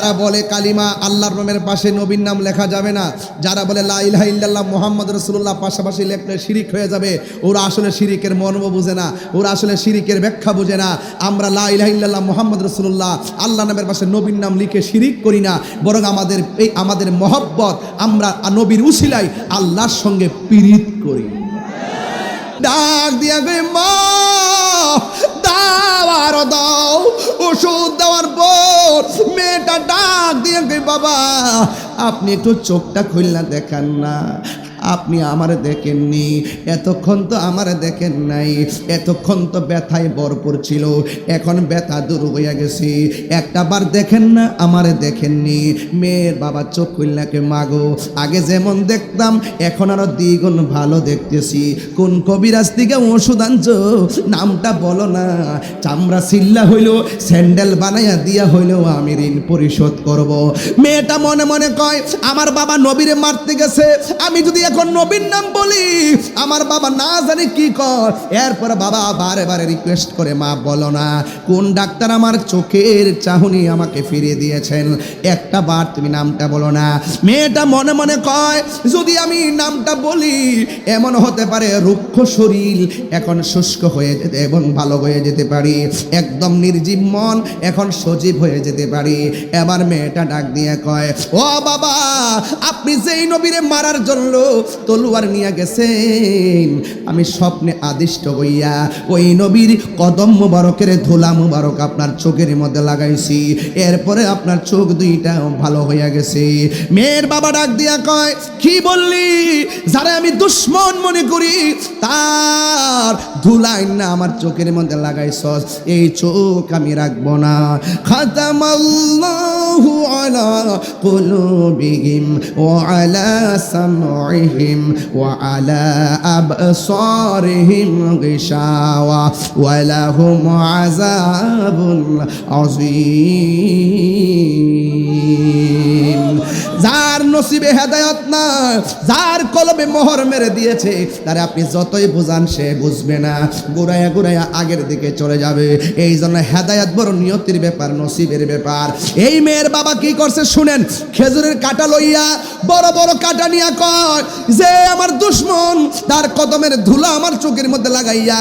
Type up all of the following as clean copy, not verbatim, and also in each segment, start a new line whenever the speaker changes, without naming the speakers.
যারা বলে কালিমা আল্লাহর নামের পাশে নবীর নাম লেখা যাবে না, যারা বলে লা ইলাহা ইল্লাল্লাহ মুহাম্মাদুর রাসূলুল্লাহ পাশাপাশি লেখলে শিরিক হয়ে যাবে, ওরা আসলে শিরিকের মর্ম বুঝে না, ওরা আসলে শিরিকের ব্যাখ্যা বুঝে না। আমরা লা ইলাহা ইল্লাল্লাহ মুহাম্মাদুর রাসূলুল্লাহ আল্লাহ নামের পাশে নবীর নাম লিখে শিরিক করি না, বরং আমাদের মহব্বত আমরা নবীর উসিলায় আল্লাহর সঙ্গে পীড়িত করি। ডাক দিয়া গে মা দাওয়ার দাও, ওষুধ দেওয়ার পর মেয়েটা ডাক দিয়ে গে বাবা আপনি একটু চোখটা খুলনা দেখান না, আপনি আমারে দেখেননি, এতক্ষণ তো আমারে দেখেন নাই, এতক্ষণ তো ব্যথায় ভরপুর ছিল, এখন ব্যথা দূর হইয়া গেছি, একটা বার দেখেন না, আমারে দেখেননি। মেয়ের বাবা চোখ খুলনাকে মাগো আগে যেমন দেখতাম এখন আরো দ্বিগুণ ভালো দেখতেছি, কোন কবিরাজ থেকে ওষুধ আনছো নামটা বলো না, চামড়া সিল্লা হইল স্যান্ডেল বানাইয়া দিয়া হইলেও আমি ঋণ পরিশোধ করব। মেয়েটা মনে মনে কয় আমার বাবা নবীরে মারতে গেছে, আমি যদি এখন নবীর নাম বলি আমার বাবা না জানি কি কর। এরপর বাবা বারে বারে রিকোয়েস্ট করে মা বলো না, কোন ডাক্তার আমার চোখের চাহনি আমাকে ফিরিয়ে দিয়েছেন, একটা বার তুমি নামটা বলো না। মেয়েটা মনে মনে কয় যদি আমি নামটা বলি এমন হতে পারে রুক্ষ শরীর এখন শুষ্ক হয়ে যেতে এবং ভালো হয়ে যেতে পারি, একদম নির্জীব মন এখন সজীব হয়ে যেতে পারি। এবার মেয়েটা ডাক দিয়ে কয় ও বাবা আপনি যেই নবীরে মারার জন্য তলোয়ার নিয়ে গেছেন আমি স্বপ্নে আদিষ্ট হইয়া ওই নবীর কদম মুবারকের ধুলা মুবারক আপনার চোখের মধ্যে লাগাইছি, এরপরে আপনার চোখ দুইটা ভালো হইয়া গেছে। মেয়ের বাবা ডাক দিয়া কয় কি বললি, যারা আমি দুশ্মন মনে করি তার ধুলাই না আমার চোখের মধ্যে লাগাইছস, এই চোখ আমি রাখবো না। খাতামাল্লাহু আলা কুলুবিহিম ওয়া আলা সামঈহিম ওয়া আলা আবসারিহিম গিশাওয়া ওয়া লাহুম আযাবুন আযীম। যার নসিবে হেদায়েত না, যার কলবে মোহর মেরে দিয়েছে তারে আপনি যতই বোঝান সে বুঝবে না, ঘুরাইয়া ঘুরাইয়া আগের দিকে চলে যাবে। এই জন্য হেদায়েত বড় নিয়তির ব্যাপার, নসিবের ব্যাপার। এই মেয়ের বাবা কি করছে শুনেন, খেজুরের কাঁটা লইয়া বড় বড় কাঁটা নিয়ে কয় যে আমার দুশ্মন তার কদমের ধুলা আমার চোখের মধ্যে লাগাইয়া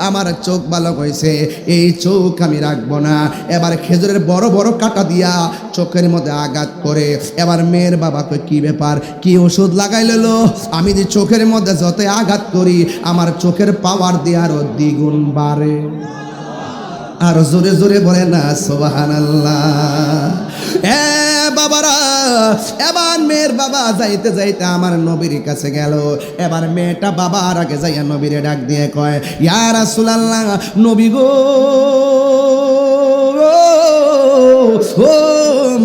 আমার চোখ ভালো হয়েছে, এই চোখ আমি রাখবো না। এবার খেজুরের বড় বড় কাঁটা দিয়া চোখের মধ্যে আঘাত করে এবার মেয়ের বাবাকে কি ব্যাপার, কি ওষুধ লাগাইল, আমি যে চোখের মধ্যে যতই আঘাত করি আমার চোখের পাওয়ার দিয়ে আরো দ্বিগুণ বাড়ে। আর জোরে জোরে বলে না সুবহানাল্লাহ। বাবারা এবার মেয়ের বাবা যাইতে যাইতে আমার নবীর কাছে গেল। এবার মেয়েটা বাবার আগে যাইয়া নবীরে ডাক দিয়ে কয় ইয়া রাসূলুল্লাহ, নবী গো ও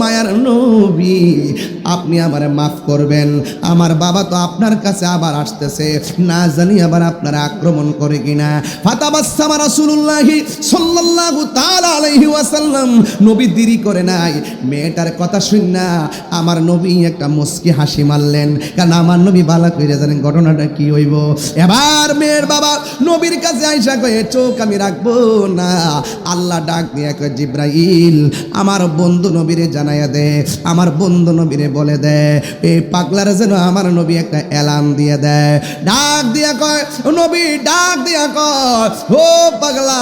মায়ার নবী আপনি আমারে মাফ করবেন, আমার বাবা তো আপনার কাছে আবার আসতেছে, না জানি আবার আপনারা আক্রমণ করে কিনা। ফাতাবাসসামা রাসূলুল্লাহি সাল্লাল্লাহু তাআলা আলাইহি ওয়াসাল্লাম, নবী দেরি করে নাই, মেয়েটার কথা শুননা আমার নবী একটা মুস্কি হাসি মারলেন, কারণ আমার নবী ভালো করে জানেন ঘটনাটা কি হইব। এবার মেয়ের বাবা নবীর কাছে আইসা কয়ে চোখ আমি রাখবো না। আল্লাহ ডাক দিয়ে কয় জিবরাইল আমার বন্ধু নবীরে জানাইয়া দে, আমার বন্ধু নবীরে বলে দে এই পাগলার যেন আমার নবী একটা এলান দিয়ে দেয়। ডাক দিয়া কয় নবী ডাক দিয়া কয় ও পাগলা,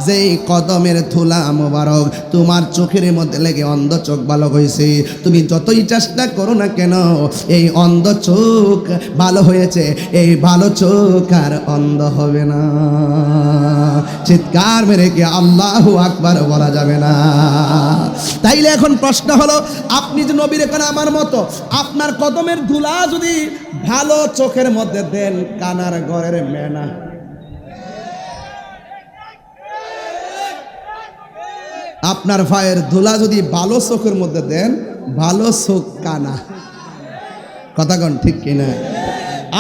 যেই কদমের ধুলা মোবারক তোমার চোখের মধ্যে লেগে অন্ধ চোখ ভালো হয়েছে, তুমি যতই চেষ্টা করো না কেন এই অন্ধ চোখ ভালো হয়েছে, এই ভালো চোখ আর অন্ধ হবে না। চিৎকার মেরে কি আল্লাহু আকবার বলা যাবে না? তাইলে এখন প্রশ্ন হলো আপনি যে নবীর এখানে আমার মতো আপনার কদমের ধুলা যদি ভালো চোখের মধ্যে দেন কানার ঘরের মেনা, আপনার ভাইয়ের ধুলা যদি ভালো চোখের মধ্যে দেন ভালো চোখ কানা, কথা কোন ঠিক কিনা?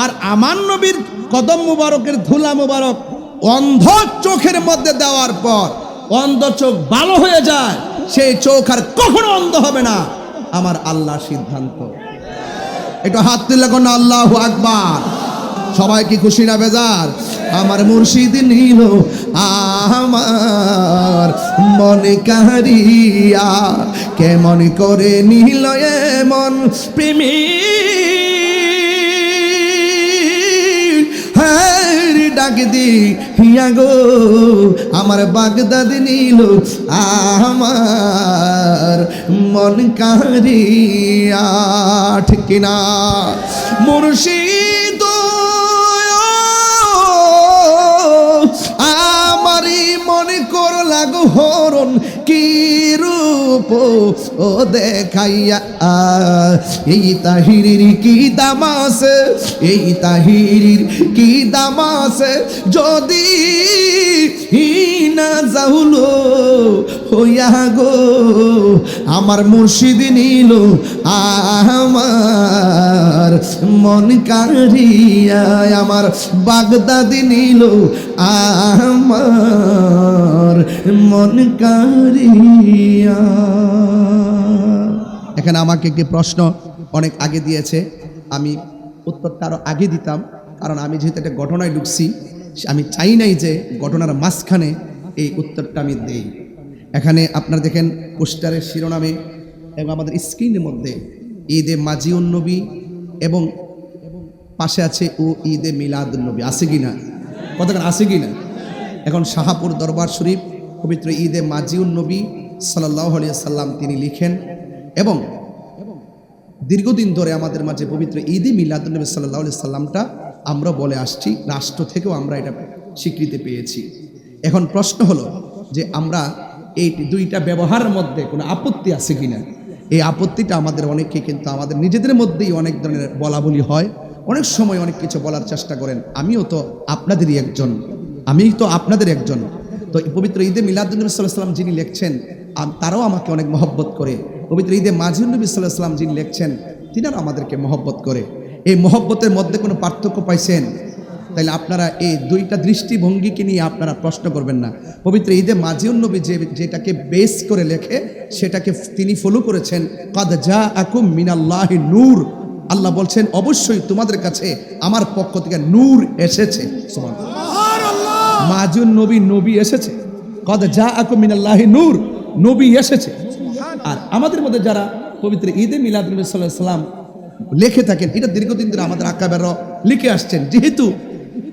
আর আমার নবীর কদম মুবারকের ধুলা মুবারক অন্ধ চোখের মধ্যে দেওয়ার পর অন্ধ চোখ ভালো হয়ে যায়, সেই চোখ আর কখনো অন্ধ হবে না, আমার আল্লাহ সিদ্ধান্ত। একটু হাত তুলে কোন আল্লাহু আকবার। সবাই কি খুশি না বেজার? আমার মুর্শিদ নিল আমার মনে কারিয়া, কেমন করে নিল এমন প্রেমী ডাক দি হিয়া গো, আমার বাগদাদ নিল আমার মন কারিয়া, ঠিক কিনা? মুর্শিদ আমারই মনে করো লাগো হরণ কি রূপ ও দেখাইয়া, এই তাহিরির কি দাম আছে, এই তাহিরির কি দাম আছে, যদি না যাহুলো হইয়া গো, আমার মুর্শিদ নিল আমার মন কারিয়া, আমার বাগদাদি নিল আমার মন কারিয়া। এখানে আমাকে একটি প্রশ্ন অনেক আগে দিয়েছে, আমি উত্তরটা আরো আগে দিতাম, কারণ আমি যেহেতু একটা ঘটনায় ঢুকছি, আমি চাই নাই যে ঘটনার মাঝখানে এই উত্তরটা আমি দেই। এখানে আপনারা দেখেন পোস্টারের শিরোনামে এবং আমাদের স্ক্রিনের মধ্যে ঈদে মাজিউন নবী এবং পাশে আছে ও ঈদে মিলাদুন নবী, আছে কিনা? কতক্ষণ আছে কিনা? এখন শাহপুর দরবার শরীফ পবিত্র ঈদে মাজিউন নবী সাল্লাল্লাহু আলাইহি সাল্লাম তিনি লিখেন, এবং দীর্ঘদিন ধরে আমাদের মাঝে পবিত্র ঈদে মিলাদুন নবী সাল্লাল্লাহু আলাইহি সাল্লামটা আমরা বলে আসছি, রাষ্ট্র থেকেও আমরা এটা স্বীকৃতি পেয়েছি। এখন প্রশ্ন হলো যে আমরা এই দুইটা ব্যবহারের মধ্যে কোনো আপত্তি আছে কিনা? এই আপত্তিটা আমাদের অনেকে কিন্তু আমাদের নিজেদের মধ্যেই অনেক ধরনের বলা বলি হয়, অনেক সময় অনেক কিছু বলার চেষ্টা করেন। আমিও তো আপনাদেরই একজন, আপনাদের একজন। তো পবিত্র ঈদে মিলাদুন নবী সাল্লাল্লাহু আলাইহি সাল্লাম যিনি লিখছেন তারাও আমাকে অনেক মহব্বত করে, পবিত্র ঈদে মাজিউন নবী সাল্লাল্লাহু আলাইহি সাল্লাম যিনি লিখছেন তিনারা আমাদেরকে মহব্বত করে। এই মহব্বতের মধ্যে কোনো পার্থক্য পাইছেন? তাইলে আপনারা এই দুইটা দৃষ্টিভঙ্গিকে নিয়ে আপনারা প্রশ্ন করবেন না। পবিত্র ঈদে মাজিউন নবী যেটাকে বেস করে লেখে সেটাকে তিনি ফলো করেছেন, কাদ জাআকুম মিনাল্লাহি নূর। আল্লাহ বলছেন অবশ্যই তোমাদের কাছে আমার পক্ষ থেকে নূর এসেছে। সুবহানাল্লাহ, মাজিউন নবী এসেছে, কাদ জাআকুম মিনাল্লাহি নূর, নবী এসেছে। আর আমাদের মধ্যে যারা পবিত্র ঈদে মিলাদুন নবী সাল্লাল্লাহু আলাইহি সাল্লাম লিখে থাকেন, এটা দীর্ঘদিন ধরে আমাদের আকাবেররা লিখে আসছেন। যেহেতু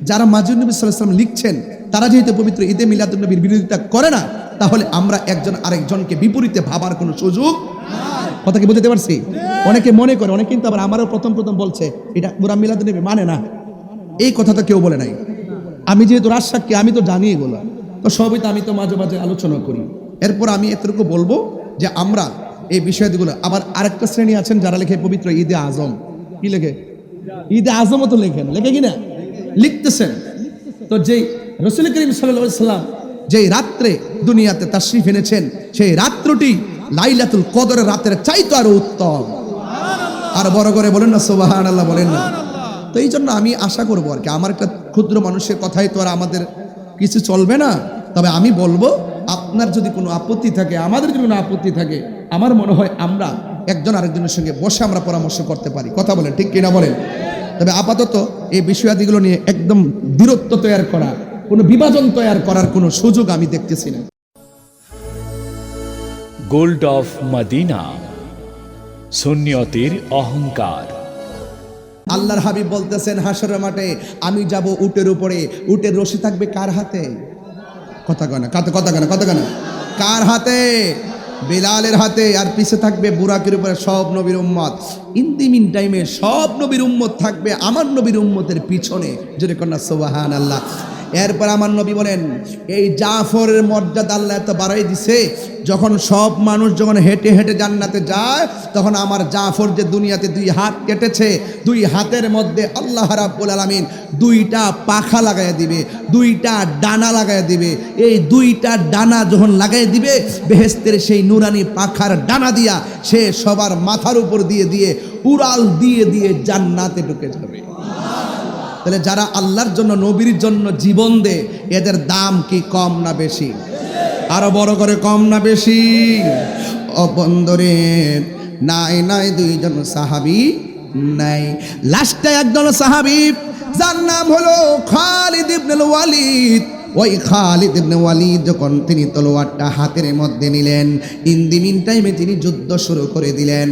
যারা মাজিউন নবী সাল্লাল্লাহু আলাইহি সাল্লাম লিখছেন তারা যেহেতু পবিত্র ঈদে মিলাদুন নবীর বিরোধিতা করে না, তাহলে আমরা একজন আরেকজনকে বিপরীতে ভাবার কোনো সুযোগ, কথা কি বুঝতে পারছি? অনেকে মনে করে, অনেকে কিন্তু আবার আমারও প্রথম বলছে এটা পুরা মিলাদুন নবী মানে না, এই কথা তো কেউ বলে নাই। আমি যেহেতু রাজসাক্ষী, আমি তো জানি এগুলো, তো সবই তো আমি তো মাঝে মাঝে আলোচনা করি। এরপর আমি এতটুকু বলবো যে আমরা এই বিষয়গুলো, আবার আরেকটা শ্রেণী আছেন যারা লেখে পবিত্র ঈদে আজম। কি লেখে? ঈদে আজমও তো লেখেন, লেখে কিনা? লিখতেছেন। তো যেই রাসূল করিম সাল্লাল্লাহু আলাইহি সাল্লাম যেই রাত্রে দুনিয়াতে তাশরিফ এনেছেন, সেই রাত্রটি লাইলাতুল কদরের রাতের চাইতে আরো উত্তম। আর বড় করে বলেন না সুবহানাল্লাহ, বলেন না। তো এই জন্য আমি আশা করবো আর কি, আমার একটা ক্ষুদ্র মানুষের কথাই তো আর আমাদের কিছু চলবে না। তবে আমি বলবো, আপনার যদি কোনো আপত্তি থাকে, আমাদের যদি কোনো আপত্তি থাকে, আমার মনে হয় আমরা একজন আরেকজনের সঙ্গে বসে আমরা পরামর্শ করতে পারি। কথা বলেন, ঠিক কিনা বলেন? তবে আপাতত এই বিষয়াদিগুলো নিয়ে একদম দূরত্ব তৈরি করা, কোনো বিভাজন তৈরি করার কোনো সুযোগ আমি দেখতেছি না।
গোল্ড অফ মদিনা, সুন্নিয়তের অহংকার।
আল্লাহর হাবিব বলতেছেন হাসরের মাঠে আমি যাব উটের উপরে, উটের রশি থাকবে কার হাতে? কথা কয় না, কথা কয় না। কার হাতে? বেলালের হাতে। আর পিছে থাকবে বুরাকের উপরে সব নবীর উম্মত। ইন দি মিন টাইমে সব নবীর উম্মত থাকবে আমার নবীর উম্মতের পিছনে। জোরে কন্যা সুবহানাল্লাহ। এরপর আমার নবী বলেন, এই জাফরের মর্যাদা আল্লাহ এত বাড়াই দিছে, যখন সব মানুষ যখন হেঁটে হেঁটে জান্নাতে যায়, তখন আমার জাফর যে দুনিয়াতে 2 হাত কেটেছে, 2 হাতের মধ্যে আল্লাহ রাব্বুল আলামিন 2টা পাখা লাগাইয়া দিবে, 2টা ডানা লাগাইয়া দিবে। এই 2টা ডানা যখন লাগাই দিবে, বেহেশতের সেই নুরানি পাখার ডানা দিয়া সে সবার মাথার উপর দিয়ে দিয়ে উড়াল দিয়ে দিয়ে জান্নাতে ঢুকে যাবে। তাহলে যারা আল্লাহর জন্য, নবীর জন্য জীবন দে, এদের দাম কি কম না বেশি? আরো বড় করে, কম না বেশি? ও বন্দরে নাই 2 জন সাহাবী নাই। লাস্টে একজন সাহাবী যার নাম হলো খালিদ ইবনুল ওয়ালিদ। ওই খালিদ ইবনে ওয়ালিদ যখন তিনি তলোয়ারটা হাতের মধ্যে নিলেন, ইন দি মিন টাইমে তিনি যুদ্ধ শুরু করে দিলেন।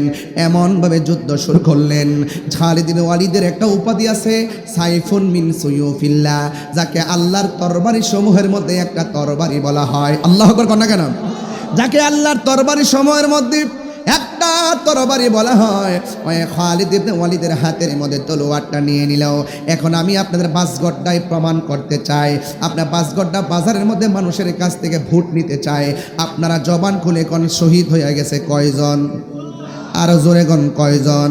এমনভাবে যুদ্ধ শুরু করলেন, খালিদ ইবনে ওয়ালিদের একটা উপাধি আছে সাইফুন মিন সুয়ুফিল্লাহ, যাকে আল্লাহর তরবারি সমূহের মধ্যে একটা তরবারি বলা হয়। আল্লাহু আকবার কন্যা কেন? যাকে আল্লাহর তরবারি সমূহের মধ্যে একটা তরবারি বলা হয়। ওই খালিদ ইবনে ওয়ালিদের হাতের মধ্যে তলোয়ারটা নিয়ে নিল। এখন আমি আপনাদের বাসগড্ডায় প্রমাণ করতে চাই, আপনার বাসগড্ডা বাজারের মধ্যে মানুষের কাছ থেকে ভোট নিতে চায়। আপনারা জবান খুলে কোন শহীদ হয়ে গেছে কয়জন? আরো জোরে কোন কয়জন?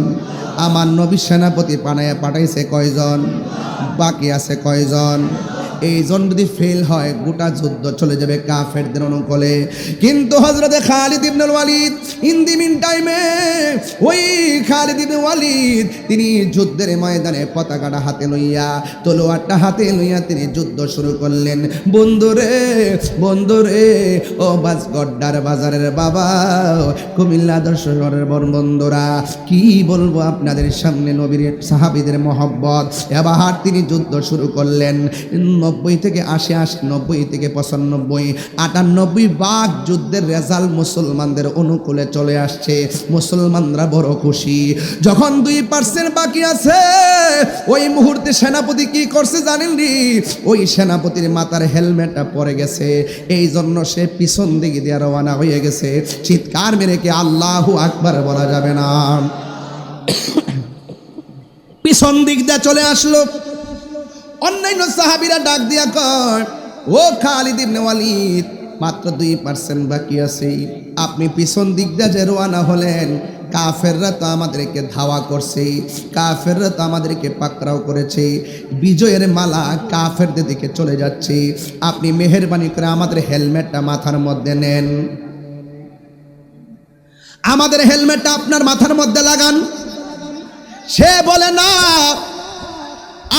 আমার নবী সেনাপতি বানায় পাঠাইছে কয়জন? বাকি আছে কয়জন? এইজন যদি ফেল হয় গোটা যুদ্ধ চলে যাবে কাফেরদের অনুকূলে। কিন্তু হযরতে খালিদ ইবনুল ওয়ালিদ ইন দি মিন টাইমে ওই খালিদ ইবনে ওয়ালিদ তিনি যুদ্ধের ময়দানে পতাকাটা হাতে লইয়া তলোয়ারটা হাতে লইয়া তিনি যুদ্ধ শুরু করলেন। বন্ধুরে বন্ধুরে ও বাসগড্ডার বাজারের বাবা, কুমিল্লা আদর্শ শহরের বন্ধুরা, কি বলবো আপনাদের সামনে নবীর সাহাবীদের মহব্বত। এবার তিনি যুদ্ধ শুরু করলেন। 90 থেকে 80, 90 থেকে 95, 98 ভাগ যুদ্ধের রেজাল্ট মুসলমানদের অনুকূলে চলে আসছে। মুসলমানরা বড় খুশি। যখন 2% বাকি আছে, ওই মুহূর্তে সেনাপতি কি করছে জানেন নি? ওই সেনাপতির মাথার হেলমেটটা পড়ে গেছে, এই জন্য সে পিছন দিকে দিয়ে রওনা হয়ে গেছে। চিৎকার মেরে কি আল্লাহু আকবার বলা যাবে না? পিছন দিক দিয়ে চলে আসলো। অন্যান্য সাহাবীরা ডাক দিয়া কয়, ও খালিদ ইবনে ওয়ালিদ, মাত্র 2% বাকি আছে, আপনি পিছন দিক দিয়ে যে রওনা হলেন, কাফেররা তো আমাদেরকে ধাওয়া করছে, কাফেররা তো আমাদেরকে পাকড়াও করেছে, বিজয়ের মালা কাফেরদের দিকে চলে যাচ্ছে, আপনি মেহেরবানি করে আমাদের হেলমেটটা মাথার মধ্যে নেন, আমাদের হেলমেটটা আপনার মাথার মধ্যে লাগান। সে বলে না,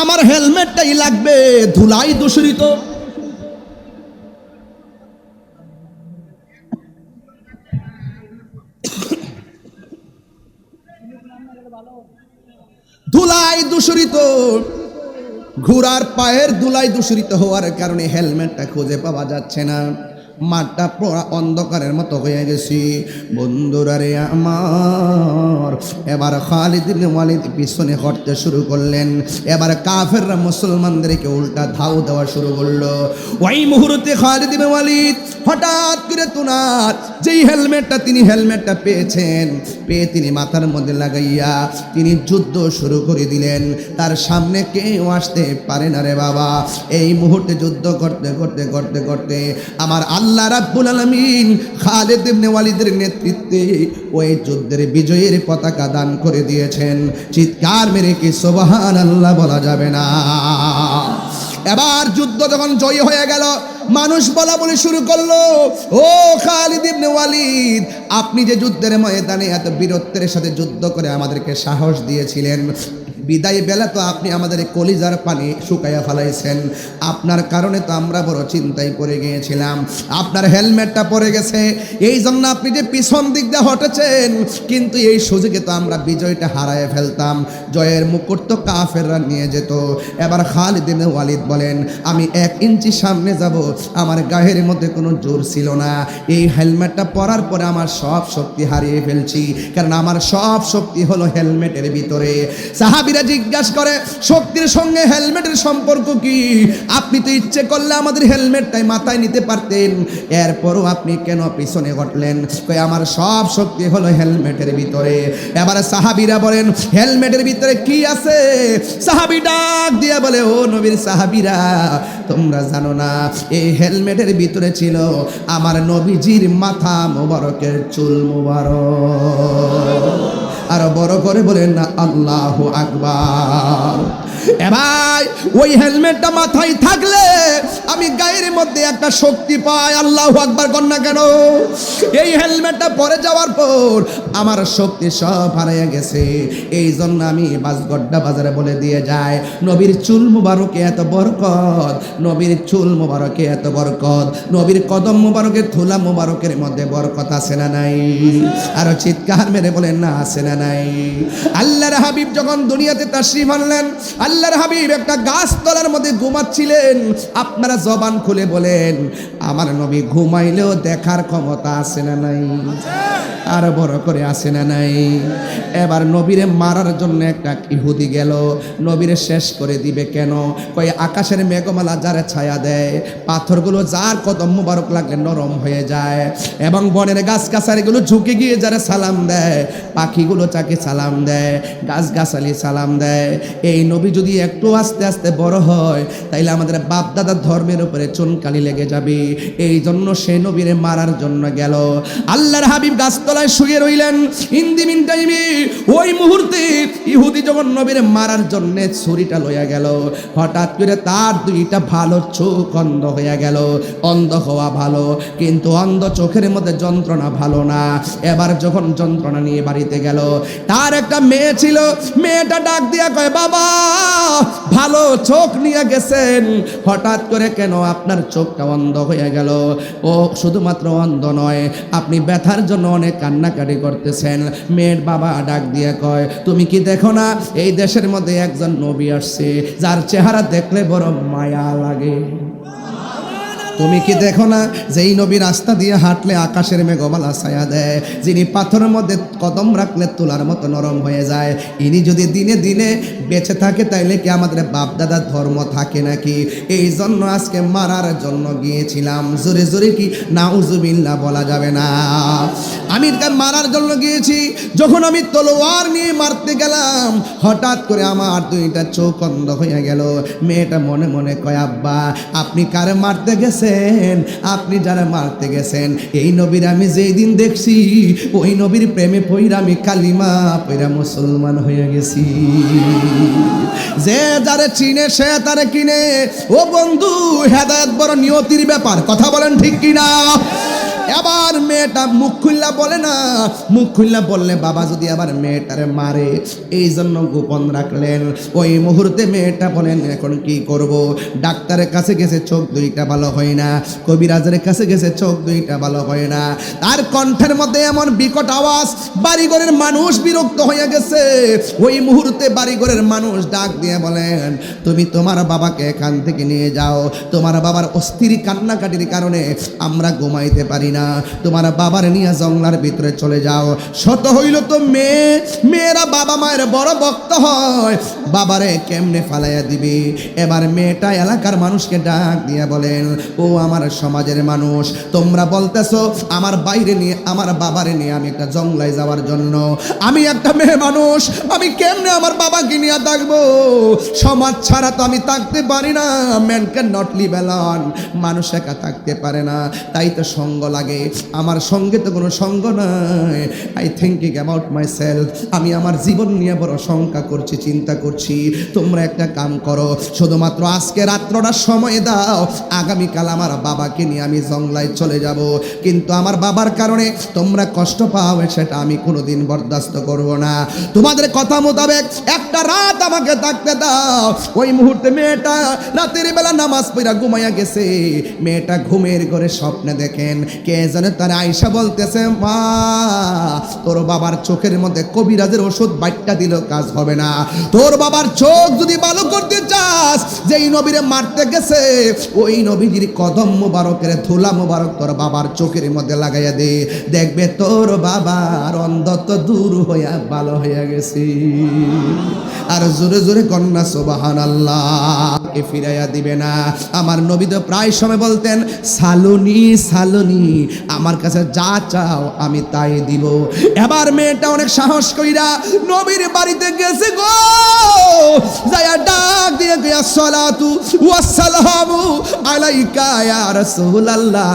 আমার হেলমেটটাই লাগবে, ধুলাই দূষিত। ধুলাই দূষিত, ঘোড়ার পায়ের ধুলাই দূষিত হওয়ার কারণে হেলমেটটা খুঁজে পাওয়া যাচ্ছে না। মাঠটা পুরা অন্ধকারের মতো হয়ে গেছি। বন্ধুরা রে আমার, এবার খালিদ ইবনে ওয়ালিদ পিছনে হটতে শুরু করলেন। এবার কাফেররা মুসলমানদেরকে উল্টা ধাও দেওয়া শুরু করলো। ওই মুহূর্তে খালিদ ইবনে ওয়ালিদ হঠাৎ করে তুনার যেই হেলমেটটা তিনি হেলমেটটা পেয়েছেন, পেয়ে তিনি মাথার মধ্যে লাগাইয়া তিনি যুদ্ধ শুরু করে দিলেন। তার সামনে কেউ আসতে পারে না রে বাবা। এই মুহূর্তে যুদ্ধ করতে করতে করতে করতে আমার আল্লাহ রাব্বুল আলামিন খালিদ ইবনে ওয়ালিদের নেতৃত্বে ওই যুদ্ধের বিজয়ের পতাকা দান করে দিয়েছেন। চিৎকার মেরে কি সুবহানাল্লাহ বলা যাবে না? এবার যুদ্ধ যখন জয় হয়ে গেল, মানুষ বলা বলে শুরু করলো, ও খালিদ ইবনে ওয়ালিদ, আপনি যে যুদ্ধের ময়দানে এত বীরত্বের সাথে যুদ্ধ করে আমাদেরকে সাহস দিয়েছিলেন, বিদায় বেলা তো আপনি আমাদের কলিজার পানি শুকাইয়া ফেলাইছেন। আপনার কারণে তো আমরা বড় চিন্তায় পড়ে গিয়েছিলাম। আপনার হেলমেটটা পড়ে গেছে, এই জন্য আপনি যে পিছন দিক দিয়ে হটেছেন, কিন্তু এই সুযোগে তো আমরা বিজয়টা হারায় ফেলতাম, জয়ের মুকুট তো কাফেররা নিয়ে যেত। এবার খালিদ ইবনে ওয়ালিদ বলেন, আমি 1 ইঞ্চি সামনে যাব, আমার গায়ের মধ্যে কোনো জোর ছিল না। এই হেলমেটটা পরার পরে আমার সব শক্তি হারিয়ে ফেলছি, কারণ আমার সব শক্তি হলো হেলমেটের ভিতরে। সাহাবীরা জিজ্ঞাসা করে, শক্তির সঙ্গে হেলমেটের সম্পর্ক কি? আপনি তো ইচ্ছে করলে আমাদের হেলমেটটাই মাথায় নিতে পারতেন, এরপরও আপনি কেন পিছনে ঘটলেন? কই, আমার সব শক্তি হলো হেলমেটের ভিতরে। এবার সাহাবীরা বলেন, হেলমেটের ভিতরে কি আছে? সাহাবী ডাক দিয়ে বলে, ও নবীর সাহাবীরা, তোমরা জানো না এই হেলমেটের ভিতরে ছিল আমার নবীজির মাথা মোবারকের চুল মোবারক। আর বড় করে বলেন না আল্লাহু আকবার। এ ভাই, ওই হেলমেটটা মাথায় থাকলে আমি গায়ের মধ্যে একটা শক্তি পাই। আল্লাহু আকবার কন্যা কেন? এই হেলমেটটা পরে যাওয়ার পর আমার শক্তি সব হারিয়ে গেছে। এই জন্য আমি বাসগড্ডা বাজারে বলে দিয়ে যায়, নবীর চুল মুবারকে এত বরকত, নবীর চুল মুবারকে এত বরকত, নবীর কদম মুবারকের ধুলা মুবারকের মধ্যে বরকত আছে না নাই? আর চিৎকার মেরে বলেন না আছে না নাই? আল্লাহর হাবিব যখন দুনিয়াতে তাশরীফ আনলেন, আল্লাহর হাবিব একটা গাছতলার মধ্যে ঘুমাচ্ছিলেন। আপনারা জবান খুলে বলেন, আমার নবী ঘুমাইলেও দেখার ক্ষমতা আছে না নাই? আর বড় করে আছে না নাই? এবার নবীরে মারার জন্য একটা ইহুদি গেল, নবীরে শেষ করে দিবে কেন? কই আকাশের মেঘমালা যারে ছায়া দেয়, পাথরগুলো যার কদম মুবারক লাগলে নরম হয়ে যায়, এবং বনের গাছ গাছালিগুলো ঝুঁকে গিয়ে যারা সালাম দেয়, পাখিগুলো তাকে সালাম দেয়, গাছ গাছালি সালাম দেয়। এই নবী যদি একটু আস্তে আস্তে বড় হয়, তাইলে আমাদের বাপ দাদার ধর্মের উপরে চুনকালি লেগে যাবে। এই জন্য সেই নবীরে মারার জন্য গেল। আল্লাহর হাবিব গাছতলায় শুয়ে রইলেন। ইন্দিমিন টাইমে ওই মুহূর্তে ইহুদি যখন নবীরে মারার জন্য ছুরিটা লইয়া গেল, হঠাৎ করে তার দুইটা ভালো চোখ অন্ধ হইয়া গেল। অন্ধ হওয়া ভালো, কিন্তু অন্ধ চোখের মধ্যে যন্ত্রণা ভালো না। এবার যখন যন্ত্রণা নিয়ে বাড়িতে গেল, তার একটা মেয়ে ছিল, মেয়েটা ডাক দিয়া কয়, বাবা ভালো চোখ নিয়ে গেছেন, হঠাৎ করে কেন আপনার চোখটা অন্ধ হয়ে গেল? ও শুধুমাত্র অন্ধ নয়, আপনি ব্যথার জন্য অনেক কান্নাকাটি করতেছেন। মেয়ের বাবা ডাক দিয়ে কয়, তুমি কি দেখো না এই দেশের মধ্যে একজন নবী আসছে, যার চেহারা দেখলে বড় মায়া লাগে? তুমি কি দেখো না যে এই নবী রাস্তা দিয়ে হাঁটলে আকাশের মেঘমালা ছায়া দেয়, যিনি পাথরের মধ্যে কদম রাখলে তুলার মতো নরম হয়ে যায়, ইনি যদি দিনে দিনে বেঁচে থাকে, তাইলে কি আমাদের বাপ দাদার ধর্ম থাকে নাকি? এই জন্য আজকে মারার জন্য গিয়েছিলাম। জোরে জোরে কি নাউজুবিল্লাহ বলা যাবে না? আমি মারার জন্য গিয়েছি। যখন আমি তলোয়ার নিয়ে মারতে গেলাম, হঠাৎ করে আমার দুইটা চোখ অন্ধ হয়ে গেল। মেয়েটা মনে মনে কয়, আব্বা আপনি কারে মারতে গেছেন? আপনি যারা মারতে গেছেন, এই নবীর আমি যেই দিন দেখছি, ওই নবীর প্রেমে পইরা আমি কালিমা পইরা মুসলমান হয়ে গেছি। যে যারে চিনে সে তারে কিনে। ও বন্ধু, হেদায়েত বড় নিয়তির ব্যাপার, কথা বলেন ঠিক কিনা? এবার মেয়েটা মুখ খুললা বলে না, মুখ খুললা বললে বাবা যদি আবার মেয়েটারে মারে, এই জন্য গোপন রাখলেন। ওই মুহূর্তে মেয়েটা বলেন, এখন কি করব? ডাক্তারের কাছে গেছে, চোখ দুইটা ভালো হয় না। কবিরাজের কাছে গেছে, চোখ দুইটা ভালো হয় না। তার কণ্ঠের মধ্যে এমন বিকট আওয়াজ, বাড়িঘরের মানুষ বিরক্ত হয়ে গেছে। ওই মুহূর্তে বাড়িঘরের মানুষ ডাক দিয়ে বলেন, তুমি তোমার বাবাকে এখান থেকে নিয়ে যাও, তোমার বাবার অস্থির কান্নাকাটির কারণে আমরা ঘুমাইতে পারি না, তোমার বাবার নিয়ে জঙ্গলার ভিতরে চলে যাও। শত হইল তো মেয়েরা বাবা মায়ের বড় ভক্ত হয়, বাবারে কেমনে ফালাইয়া দিবি? এবার মেয়েটা এলাকার মানুষকে ডাক দিয়ে বলেন, ও আমার সমাজের মানুষ, তোমরা বলতেছো আমার বাইরে নিয়ে, আমার বাবারে নিয়ে আমি একটা জঙ্গলায় যাওয়ার জন্য। আমি একটা মেয়ে মানুষ, আমি কেমনে আমার বাবাকে নিয়ে থাকবো? সমাজ ছাড়া তো আমি থাকতে পারি না। Man can not live alone, মানুষ একা থাকতে পারে না, তাই তো সঙ্গ লাগে। আমার সঙ্গে তো কোনো সঙ্গ নাই। I thinking about my self, আমি আমার জীবন নিয়ে বড় শঙ্কা করছি, চিন্তা করছি। তোমরা একটা কাম করো, শুধুমাত্র আজকে রাত্রটার সময় দাও, আগামীকাল আমার বাবাকে নিয়ে আমি জঙ্গলায় চলে যাব। কিন্তু আমার বাবার কারণে তোমরা কষ্ট পাও, সেটা আমি কোনোদিন বরদাস্ত করব না। তোমাদের কথা মোতাবেক একটা রাত আমাকে থাকতে দাও। ওই মুহূর্তে মেয়েটা রাতের বেলা নামাজ পড়া ঘুমাইয়া গেছে। মেয়েটা ঘুমের ঘরে স্বপ্নে দেখেন কে জানে তার আয়েশা বলতেছে, মা তোর বাবার চোখের মধ্যে কবিরাজের ওষুধ বাইটটা দিল কাজ হবে না। তোর বাবার চোখ যদি ভালো করতে চাস, যেই নবীরে মারতে গেছে ওই নবীজির কদম মুবারকের ধুলা মুবারক তোর বাবার চোখের মধ্যে লাগাইয়া দে, দেখবে তোর বাবার অন্ধত্ব দূর হইয়া ভালো হইয়া গেছে। আর জোরে জোরে কন্যা সুবহানাল্লাহ। আমাকে ফিরাইয়া দিবে না। আমার নবী তো প্রায় সময় বলতেন, সালুনি সালুনি, আমার কাছে যা চাও আমি তাই দিব। এবার মেয়েটা অনেক সাহস কইরা নবীর বাড়িতে গেছে গো, যায়া ডাক দিয়ে গিয়া সালাতু ওয়াসসালামু আলাইকা ইয়া রাসূলুল্লাহ,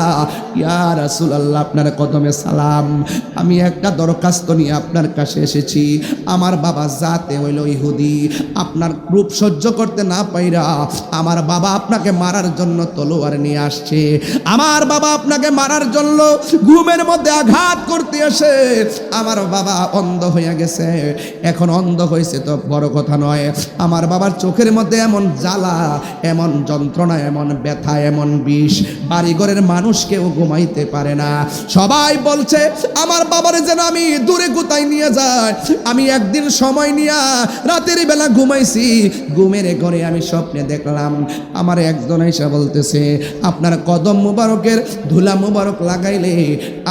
ইয়া রাসূলুল্লাহ আপনার কদমে সালাম। আমি একটা দরখাস্ত নিয়ে আপনার কাছে এসেছি। আমার বাবা জাতে হইল ইহুদি, আপনার রূপ সহ্য করতে না পাইরা আমার বাবা আপনাকে মারার জন্য তলোয়ার নিয়ে আসছে। আমার বাবা আপনাকে মারার জন্য ঘুমের মধ্যে আঘাত করতে আসে। আমার বাবা অন্ধ হয়ে গেছে। এখন অন্ধ হয়েছে তো বড় কথা নয়, আমার বাবার চোখের মধ্যে এমন জ্বালা, এমন যন্ত্রণা, এমন ব্যথা, এমন বিষ, বাড়িঘরের মানুষ কেউ ঘুমাইতে পারে না। সবাই বলছে আমার বাবারে যেন আমি দূরে কোথায় নিয়ে যাই। আমি একদিন সময় নিয়া রাতের বেলা ঘুমাইছি, ঘুমের ঘরে আমি স্বপ্নে দেখলাম আমার একজন এসে বলতেছে, আপনার কদম মুবারকের ধুলা মুবারক লাগাইলে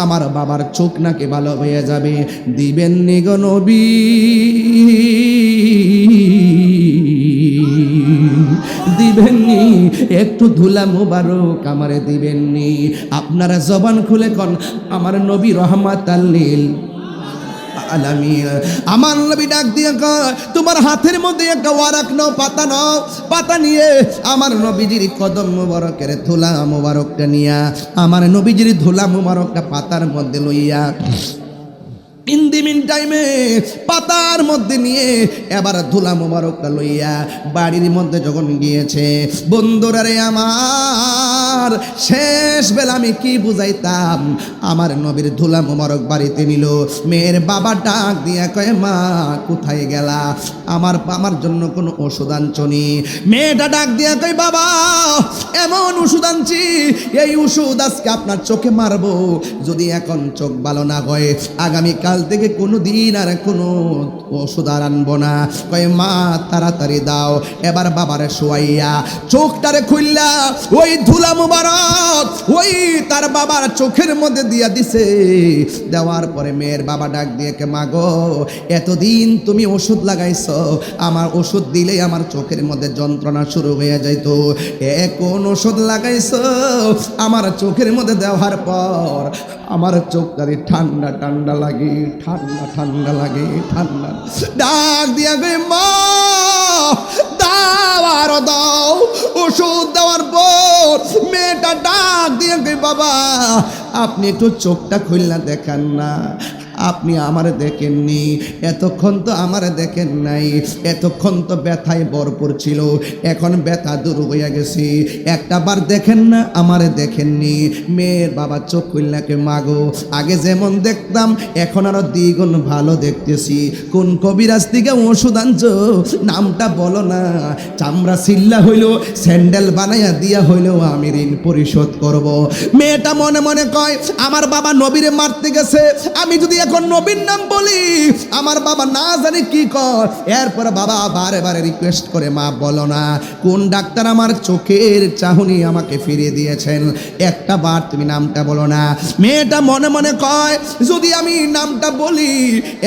আমার বাবার চোখ নাকি ভালো হয়ে যাবে। দিবেন নি গো নবী, দিবেননি একটু ধুলা মুবারক আমারে দিবেননি? আপনারা জবান খুলে কোন আমার নবী রহমাতাল লিল আলামিন। আমার নবী ডাক দিয়ে কয়, তোমার হাতের মধ্যে একটা ওয়ারাক নাও, পাতা নাও। পাতা নিয়ে আমার নবীজির কদম মুবারকের ধুলা মুবারকটা নিয়া, আমার নবীজির ধুলা মুবারকটা পাতার মধ্যে লইয়া ইন দি মিন টাইমে পাতার মধ্যে নিয়ে এবার ধুলা মোবারকটা লইয়া বাড়ির মধ্যে যখন গিয়েছে, বন্ধুরা রে আমার, শেষ বেলা আমি কি বুঝাইতাম, আমার নবীর ধুলা মোবারক বাড়িতে নিল। মেয়ের বাবা ডাক দিয়া কয়, মা কোথায় গেলা? আমার জন্য কোনো ওষুধ আনছনি? মেয়েটা ডাক দিয়া কয়, বাবা এমন ওষুধ আনছি, এই ওষুধ আজকে আপনার চোখে মারবো। যদি এখন চোখ ভালো না হয়, আগামীকাল থেকে কোনো দিন আর কোনো ওষুধ আর আনবো না। কয়, মা তাড়াতাড়ি দাও। এবার বাবারে শোয়াইয়া চোখটারে খুললা ওই ধুলা মুবারক ওই তার বাবার চোখের মধ্যে দিয়া দিছে। দেওয়ার পরে মেয়ের বাবা ডাক দিয়ে কে, মা গো এতদিন তুমি ওষুধ লাগাইছো, আমার ওষুধ দিলেই আমার চোখের মধ্যে যন্ত্রণা শুরু হয়ে যাইতো, কোন ওষুধ লাগাইছো? আমার চোখের মধ্যে দেওয়ার পর আমার চোখটারে ঠান্ডা ঠান্ডা লাগে, ঠান্ডা ঠান্ডা লাগে, ঠান্ডা। ডাক দিয়া গে, মা দাও আর দাও। ওষুধ দেওয়ার পর মেয়েটা ডাক দিয়ে গে, বাবা আপনি একটু চোখটা খুলনা দেখান না, আপনি আমারে দেখেননি, এতক্ষণ তো আমারে দেখেন নাই, এতক্ষণ তো ব্যথায় ভরপুর ছিল, এখন ব্যথা দূর হয়ে গেছি, একটা বার দেখেন না, আমারে দেখেননি। মেয়ের বাবা চোখ খুলনাকে, মাগো আগে যেমন দেখতাম এখন আরো দ্বিগুণ ভালো দেখতেছি। কোন কবিরাজ থেকে ওষুধ আনছো নামটা বলো না, চামড়া সিল্লা হইলো, স্যান্ডেল বানাইয়া দিয়া হইলেও আমি ঋণ পরিশোধ করব। মেয়েটা মনে মনে কয়, আমার বাবা নবীরে মারতে গেছে, আমি যদি এখন নবীর নাম বলি আমার বাবা না জানি কি কর। এরপর বাবা বারে বারে রিকোয়েস্ট করে, মা বলো না, কোন ডাক্তার আমার চোখের চাহনি আমাকে ফিরিয়ে দিয়েছেন, একটা বার তুমি নামটা বলো না। মেয়েটা মনে মনে কয়, যদি আমি নামটা বলি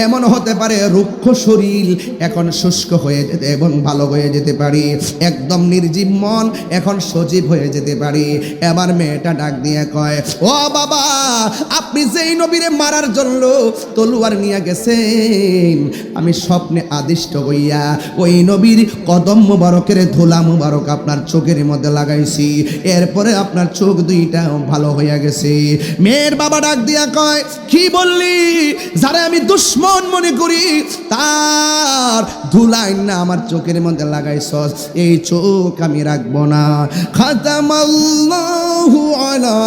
এমন হতে পারে রুক্ষ শরীর এখন শুষ্ক হয়ে যেতে এবং ভালো হয়ে যেতে পারি, একদম নির্জীব মন এখন সজীব হয়ে যেতে পারি। এবার মেয়েটা ডাক দিয়ে কয়, ও বাবা আপনি যেই নবীরে মারার জন্য তলোয়ার নিয়ে গেছেন, আমি স্বপ্নে আদিষ্ট হইয়া ওই নবীর কদম মুবারকের ধুলা মুবারক আপনার চোখের মধ্যে লাগাইছি, এরপরে আপনার চোখ দুইটা ভালো হইয়া গেছে। মেয়ের বাবা ডাক দিয়া কয়, কি বললি? যারা আমি দুশ্মন মনে করি তার ধুলাই না আমার চোখের মধ্যে লাগাইছস, এই চোখ আমি রাখবো না। খাতামাল্লাহু আলা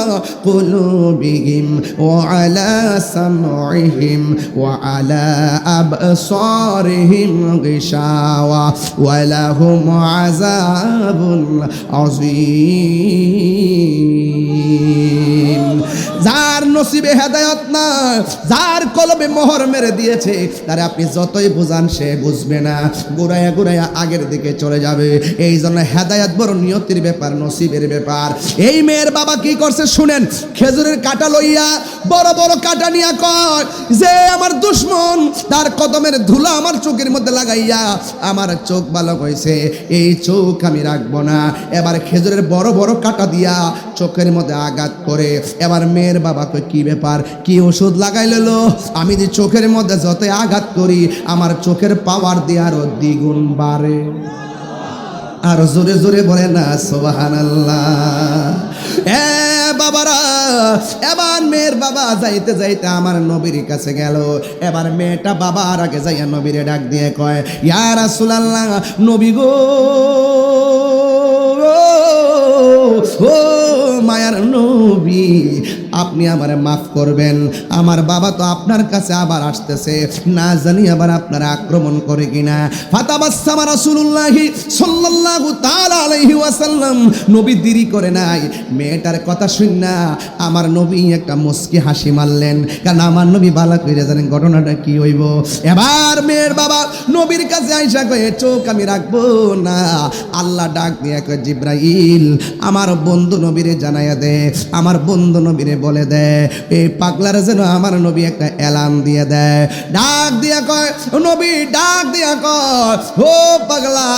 কুলুবিহিম ওয়া আলা সামঈহিম ওয়া আলা আবসারিহিম গিশাওয়া ওয়া লাহুম আযাবুন আযীম। যার নসিবে হেদায়েত না, যার কলবে মোহর মেরে দিয়েছে, তারে আপনি যতই বুঝান সে বুঝবে না, ঘুরাইয়া ঘুরাইয়া আগের দিকে চলে যাবে। এই জন্য হেদায়েত বড় নিয়তির ব্যাপার, নসিবের ব্যাপার। এই মেয়ের বাবা কি করছে শুনেন, খেজুরের কাঁটা লইয়া বড় বড় কাঁটা নিয়া কয় যে আমার দুশ্মন তার কদমের ধুলা আমার চোখের মধ্যে লাগাইয়া আমার চোখ ভালো হয়েছে, এই চোখ আমি রাখবো না। এবার খেজুরের বড় বড় কাঁটা দিয়া চোখের মধ্যে আঘাত করে, এবার মেয়ের বাবা কই কি ব্যাপার, কি ওষুধ লাগাইল? আমি যে চোখের মধ্যে যতই আঘাত করি আমার চোখের পাওয়ার দিয়ে আরো দ্বিগুণ বাড়ে। আর জোরে জোরে বলে না সুবহানাল্লাহ। এ বাবারা, এবার মেয়ের বাবা যাইতে যাইতে আমার নবীর কাছে গেল। এবার মেয়েটা বাবার আগে যাইয়া নবীরে ডাক দিয়ে কয়, ইয়া রাসূলুল্লাহ, নবী গো, ও মায়ার নবী, আপনি আমারে মাফ করবেন, আমার বাবা তো আপনার কাছে আবার আসতেছে, না জানি আবার আপনারা আক্রমণ করে কিনা। ফাতাবাসসামা রাসূলুল্লাহি সাল্লাল্লাহু তাআলা আলাইহি ওয়াসাল্লাম, নবী দেরি করে নাই, মেয়েটার কথা শুন না আমার নবী একটা মুস্কি হাসি মারলেন, কারণ আমার নবী বালা কইরা জানেন ঘটনাটা কি হইব। এবার মেয়ের বাবা নবীর কাছে আইসা কয়ে, চোখ আমি রাখবো না। আল্লাহ ডাক দিয়ে কয়, জিব্রাইল আমার বন্ধু নবীরে জানাইয়া দে, আমার বন্ধু নবীরে বলে দে এই পাগলার যেন আমার নবী একটা এলান দিয়ে দেয়। ডাক দিয়া কয়, নবী ডাক দিয়া কয়, ও পাগলা,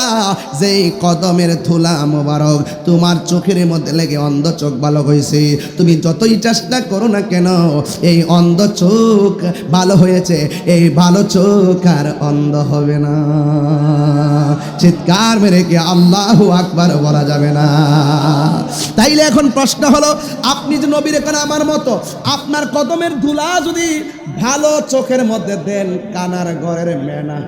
যেই কদমের ধুলা মোবারক তোমার চোখের মধ্যে লেগে অন্ধ চোখ ভালো হয়েছে, তুমি যতই চেষ্টা করো না কেন এই অন্ধ চোখ ভালো হয়েছে, এই ভালো চোখ আর অন্ধ হবে না। চিৎকার মেরে কি আল্লাহু আকবার বলা যাবে না? তাইলে এখন প্রশ্ন হলো, আপনি যে নবীর এখানে আমার মতো আপনার কদমের ধুলা যদি ভালো চোখের মধ্যে দেন, কানার ঘরের মেনা,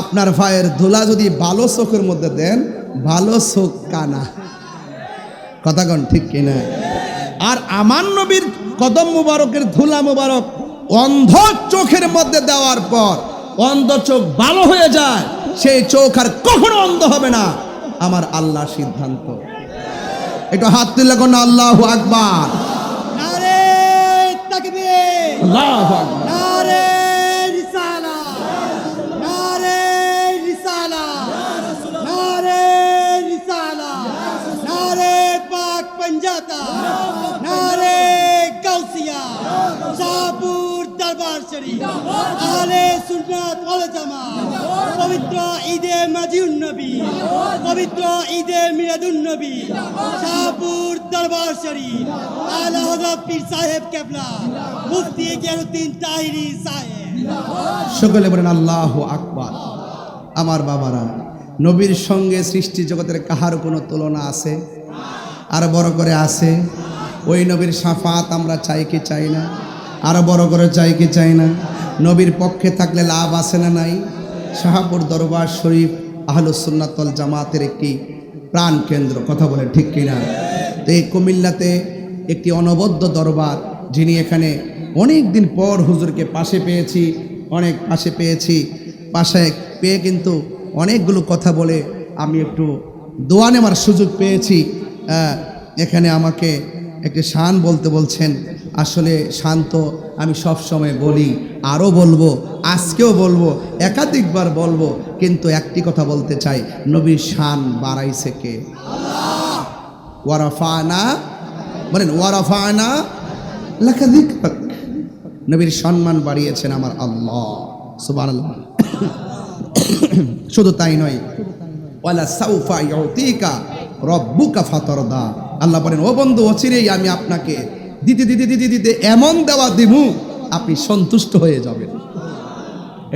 আপনার ভাইয়ের ধুলা যদি ভালো চোখের মধ্যে দেন, ভালো চোখ কানা, কথা কোন ঠিক কিনা? আর আমার নবীর কদম মুবারকের ধুলা মুবারক অন্ধ চোখের মধ্যে দেওয়ার পর অন্ধ চোখ ভালো হয়ে যায়, সেই চোখ আর কখনো অন্ধ হবে না, আমার আল্লাহর সিদ্ধান্ত। একটু হাত তুলে কোন আল্লাহু আকবার,
নারে তাকবীর,
আল্লাহু আকবার,
নারে রিসালাত, নারে রিসালাত, নারে রিসালাত, নারে পাক পাঞ্জাতা, নারে গাউসিয়া, শাহপুর দরবার শরীফ, আহলে সুন্নাত ওয়াল জামাত, পবিত্র ঈদে মাজিউন নবী, পবিত্র ঈদে মিলাদুন নবী, শাহপুর দরবার শরীফ, আলা হযরত পীর সাহেব কেবলা, মুফতি গিয়াসউদ্দিন তাহিরি সাহেব।
সকলে বলেন আল্লাহু আকবার। আমার বাবারা, নবীর সঙ্গে সৃষ্টি জগতের কাহার কোনো তুলনা আছে? আরো বড় করে আছে? ওই নবীর শাফাত আমরা চাই কি চাই না? আরো বড় করে চাই কি চাই না? নবীর পক্ষে থাকলে লাভ আছে না নাই? শাহপুর দরবার শরীফ আহলুস সুন্নাত ওয়াল জামাতের একটি প্রাণ কেন্দ্র, কথা বলে ঠিক কিনা? তো এই কুমিল্লাতে একটি অনবদ্য দরবার, যিনি এখানে অনেক দিন পর হুজুরকে পাশে পেয়েছি, অনেক পাশে পেয়েছি, পাশে পেয়ে কিন্তু অনেকগুলো কথা বলে আমি একটু দোয়া নেওয়ার সুযোগ পেয়েছি। এখানে আমাকে একটি শান বলতে বলছেন, আসলে শান্ত আমি সব সময় বলি, আরও বলবো, আজকেও বলবো, একাধিকবার বলবো, কিন্তু একটি কথা বলতে চাই, নবীর শান বাড়াইছে কে? ওয়ারাফানা, বলেন ওয়ারাফানা লাকা যিকরাক, নবীর সম্মান বাড়িয়েছেন আমার আল্লাহ সুবহানাল্লাহ। শুধু তাই নয়, ওয়ালা সাউফা ইউতিকা রব্বুকা ফাতারদা, আল্লাহ বলেন ও বন্ধু অচিরেই আমি আপনাকে দিতে দিতে দিতে দিতে এমন দেওয়া দিমু আপনি সন্তুষ্ট হয়ে যাবেন।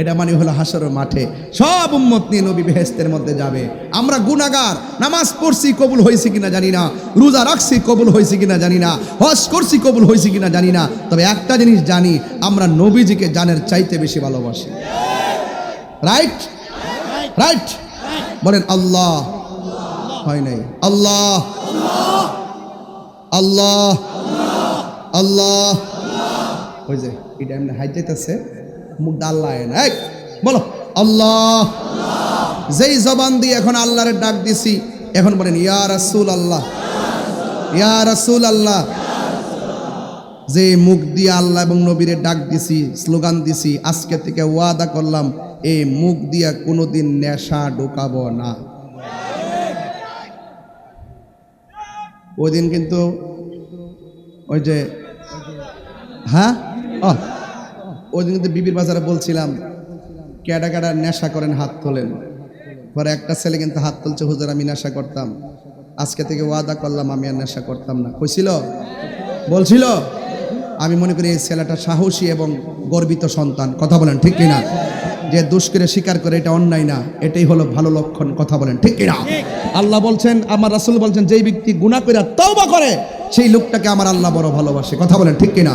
এটা মানে হলো হাসরের মাঠে সব উম্মত নিয়ে নবী বেহেশতের মধ্যে যাবে। আমরা গুনাহগার, নামাজ পড়ছি কবুল হয়েছে কিনা জানি না, রোজা রাখছি কবুল হয়েছে কিনা জানি না, হজ করছি কবুল হয়েছে কিনা জানি না, তবে একটা জিনিস জানি, আমরা নবীজিকে জানের চাইতে বেশি ভালোবাসি। রাইট রাইট বলেন আল্লাহ, হয় নাই আল্লাহ আল্লাহ আল্লাহ, ওই যে এটা এমনি হাই যাইতেছে, মুখ আল্লাহ নাই, বলো আল্লাহ। যেই জবান দিয়ে এখন আল্লাহরে ডাক দিছি, এখন বলেন ইয়া রাসূলুল্লাহ, ইয়া রাসূলুল্লাহ। যে মুখ দিয়ে আল্লাহ এবং নবীরে ডাক দিছি, স্লোগান দিছি, আজকে থেকে ওয়াদা করলাম এই মুখ দিয়া কোনোদিন নেশা ঢোকাবো না। ওই দিন কিন্তু ওই যে ওই দিন কিন্তু বিবির বাজারে বলছিলাম ক্যাডা ক্যাডা নেশা করেন হাত তোলেন। পরে একটা ছেলে কিন্তু হাত তুলছে, হুজুর আমি নেশা করতাম, আজকে থেকে ওয়াদা করলাম আমি আর নেশা করতাম না। কইছিল, বলছিল। আমি মনে করি এই ছেলেটা সাহসী এবং গর্বিত সন্তান। কথা বলেন ঠিক কিনা? যে দুষ্করে স্বীকার করে এটা অন্যায় না, এটাই হলো ভালো লক্ষণ। কথা বলেন ঠিক কিনা? আল্লাহ বলছেন, আমার রাসূল বলছেন, যেই ব্যক্তি গুনাহ করে তওবা করে সেই লোকটাকে আমার আল্লাহ বড় ভালোবাসে। কথা বলেন ঠিক কিনা?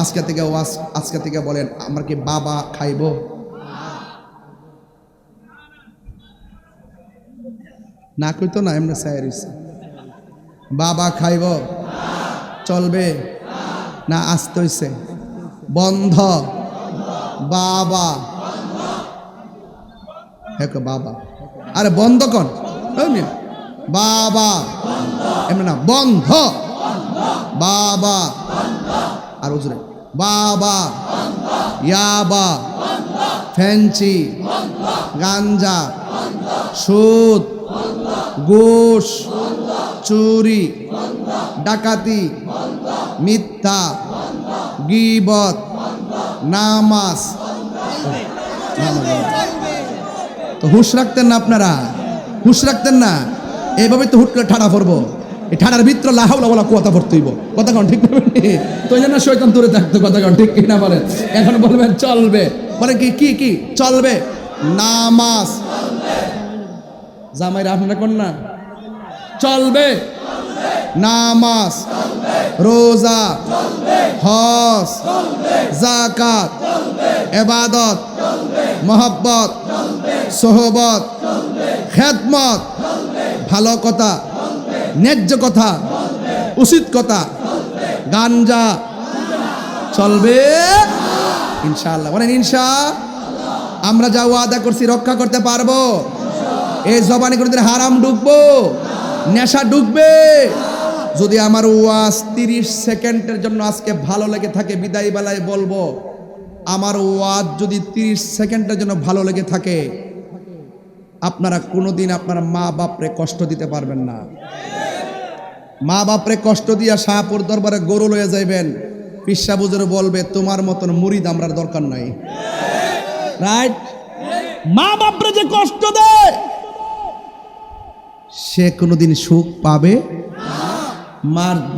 আজকে থেকে বলেন, আমার কি বাবা খাইব? না কইতো না, এমনি চাই রইছে। বাবা খাইব চলবে না? আসতে হইছে বন্ধ। বাবা বাবা, আরে বন্ধ কর বাবা, এমনি না, বন্ধ বাবা। আর উজরে বাবা, ইয়াবা, ফেঞ্চি, গাঞ্জা, সুদ, ঘুষ, চুরি, ডাকাতি, মিথ্যা, গীবত, নামাজ। তো হুঁশ রাখতেন না আপনারা? হুঁশ রাখতেন না? এইভাবে তো হুট করে ঠাড়া পড়বো। এই ঠাড়ার ভিতরে লা হাওলা ওয়ালা কুওয়াতা পড়তে হইব। কথা কন ঠিক না? তো এই জন্য শয়তান দূরে থাকতো। কথা কন ঠিক কিনা বলেন? এখন বলবেন চলবে, বলে কি কি কি চলবে? নামাজ জামাইরা আপনারা কোন না চলবে, নামাজ, রোজা, হজ, যাকাত, ইবাদত, মহব্বত, সোহবত, খেদমত, ভালো কথা, ন্যায্য কথা, উচিত কথা, গাঞ্জা চলবে ইনশাআল্লাহ। বলেন ইনশাআল্লাহ। আমরা যা ওয়াদা করছি রক্ষা করতে পারবো? এই জবানে কোনদিন হারাম ঢুকবো, নেশা ঢুকবে? যদি আমার ওয়াজ 30 সেকেন্ডের জন্য আজকে ভালো লেগে থাকে, বিদায় বেলায় বলবো, আমার ওয়াজ যদি 30 সেকেন্ডের জন্য ভালো লেগে থাকে, আপনারা কোনোদিন আপনার মা বাপরে কষ্ট দিতে পারবেন না। মা বাপরে কষ্ট দিয়া শাহপুর দরবারে গরু লয়ে যাইবেন, পিসা বুজুর বলবে তোমার মতন মুরিদ আমরার দরকার নাই। রাইট? মা বাপরে যে কষ্ট দেয় সে কোনোদিন সুখ পাবে?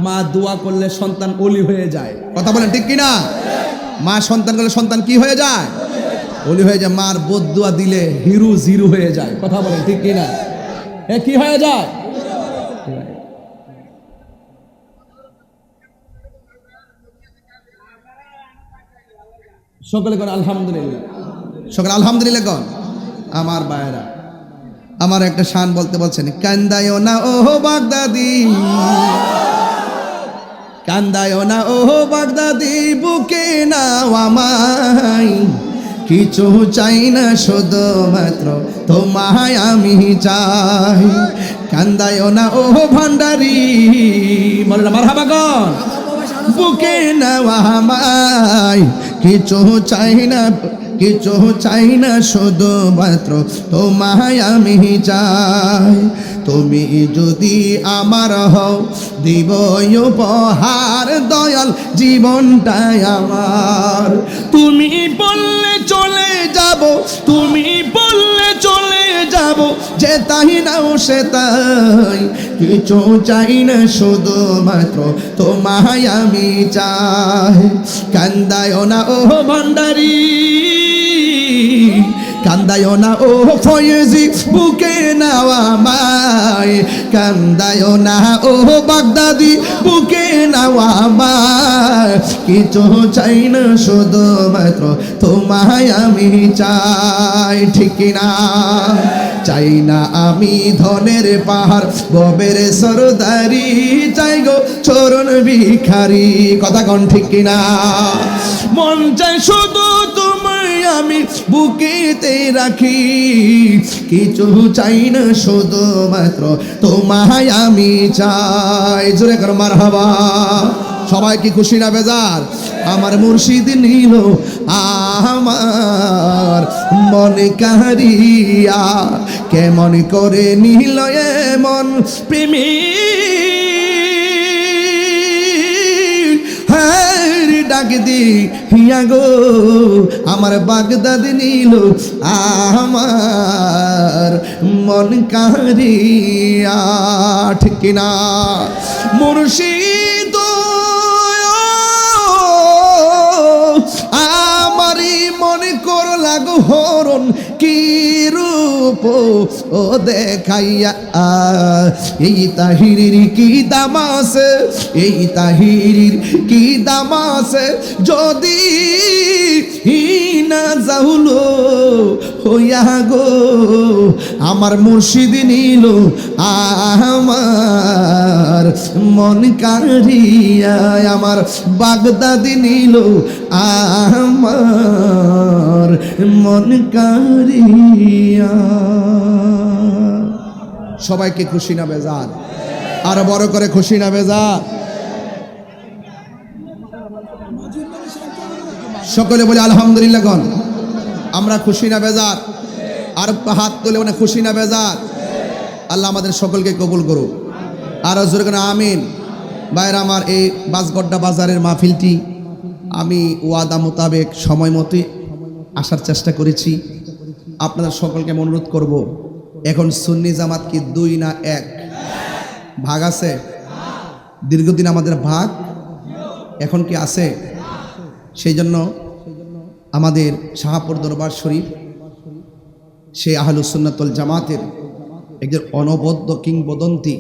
মা দোয়া করলে সন্তান ওলি হয়ে যায়। কথা বলেন ঠিক কিনা? মা সন্তান করলে সন্তান কি হয়ে যায়? ওলি হয়ে যায়। মার বদদুয়া দিলে হিরু জিরু হয়ে যায়। কথা বলেন ঠিক কিনা? এ কি হয়ে যায়? সকলে কর আলহামদুলিল্লাহ, সকলে আলহামদুলিল্লাহ কর। আমার বায়রা, আমার একটা শান বলতে বলছেন, কান্দায়ও না ও বাগদাদি, কান্দায়ও না ও বাগদাদি, বুকে নাও আমায়, কিছু চাই না শুধুমাত্র তোমায় আমি চাই। কান্দায়ও না ও ভান্ডারি, বলে না মারহাবা গন, বুকে নাও আমায়, কিছু চাই না, কিছু চাই না শুধুমাত্র তোমায় আমি চাই। তুমি যদি আমার হও দিব উপহার, দয়াল জীবনটাই আমার। তুমি বললে চলে যাব, তুমি বললে চলে যাব, যে তাই নাও সে তাই, কিছু চাই না শুধুমাত্র তোমায় আমি চাই। কান্দায়ও না ও ভান্ডারি, কান্দায়ও না ও ফয়েজি, বুকে নাও আমায়, কান্দায়ও না ও বাগদাদি, বুকে নাও আমায়, কিছু চাই না শুধুমাত্র তোমায় আমি চাই। ঠিক না? চাই না আমি ধনের পাহাড়, ববের সরদারি, চাই গো চরণ ভিখারি। কথা কন ঠিক কিনা? মন চাই শুধু তোমায় তোমায় আমি বুকেতে রাখি, কিছু চাই না শুধুমাত্র তোমায় আমি চাই। জোরে করো মারহাবা। সবাই কি খুশি না বেজার? আমার মুর্শিদ নিল আমার মন কারিয়া, কেমন করে নিল এমন প্রেমী ডাক দি হিয়া গো, আমার বাগদাদ নিল আমার মন কারিয়া। ঠিক কিনা? মুর্শিদ আমারই মনে কর লাগো হরণ কি রূপ ও দেখাইয়া, এই তাহিরির কি দাম আছে, এই তাহিরির কি দাম আছে, যদি না যাউলো হইয়া গো, আমার মুর্শিদ নিল আমার মন কারিয়া, আমার বাগদাদি নিল আমার মন কারিয়া। সবাইকে খুশি না বেজার? আরো বড় করে খুশি না বেজার? সকলে বলে আলহামদুলিল্লাহ গণ। আমরা খুশি না বেজার? আর হাত তুলে মানে খুশি না বেজার? আল্লাহ আমাদের সকলকে কবুল করুক। আর জোরে করে আমিন। ভাইরা আমার, এই বাসগড্ডা বাজারের মাহফিলটি আমি ওয়াদা মোতাবেক সময় মতো আসার চেষ্টা করেছি। আপনাদের সকলকে আমি অনুরোধ করব, এখন সুন্নি জামাত কি 2 না 1? ভাগ আছে? দীর্ঘদিন আমাদের ভাগ, এখন কি আছে? সেই জন্য আমাদের শাহপুর দরবার শরীফ সেই আহলুস সুন্নাত ওয়াল জামাতের একজন অনবদ্য কিংবদন্তি,